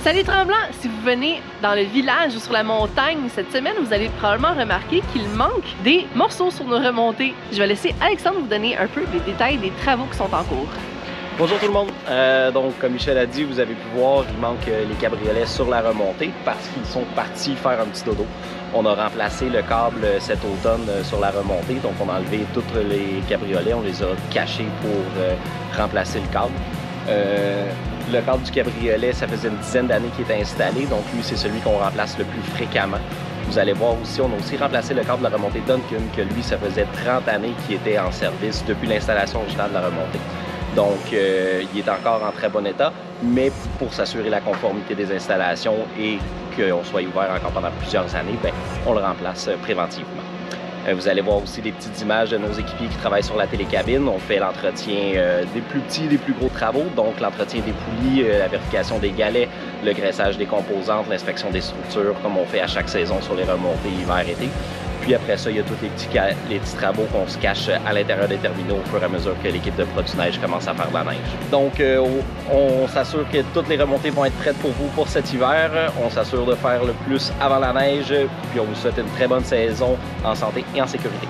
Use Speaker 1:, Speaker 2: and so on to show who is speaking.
Speaker 1: Salut Tremblant! Si vous venez dans le village ou sur la montagne cette semaine, vous allez probablement remarquer qu'il manque des morceaux sur nos remontées. Je vais laisser Alexandre vous donner un peu les détails des travaux qui sont en cours.
Speaker 2: Bonjour tout le monde! Donc comme Michel a dit, vous avez pu voir, il manque les cabriolets sur la remontée parce qu'ils sont partis faire un petit dodo. On a remplacé le câble cet automne sur la remontée, donc on a enlevé tous les cabriolets, on les a cachés pour remplacer le câble. Le câble du cabriolet, ça faisait une dizaine d'années qu'il était installé, donc lui c'est celui qu'on remplace le plus fréquemment. Vous allez voir aussi, on a aussi remplacé le câble de la remontée Duncan, que lui ça faisait 30 années qu'il était en service depuis l'installation originale de la remontée. Donc il est encore en très bon état, mais pour s'assurer la conformité des installations et qu'on soit ouvert encore pendant plusieurs années, bien, on le remplace préventivement. Vous allez voir aussi des petites images de nos équipiers qui travaillent sur la télécabine. On fait l'entretien des plus petits, des plus gros travaux, donc l'entretien des poulies, la vérification des galets, le graissage des composantes, l'inspection des structures, comme on fait à chaque saison sur les remontées hiver-été. Puis après ça, il y a tous les petits travaux qu'on se cache à l'intérieur des terminaux au fur et à mesure que l'équipe de Pro-du-Neige commence à faire de la neige. Donc, on s'assure que toutes les remontées vont être prêtes pour vous pour cet hiver. On s'assure de faire le plus avant la neige. Puis on vous souhaite une très bonne saison en santé et en sécurité.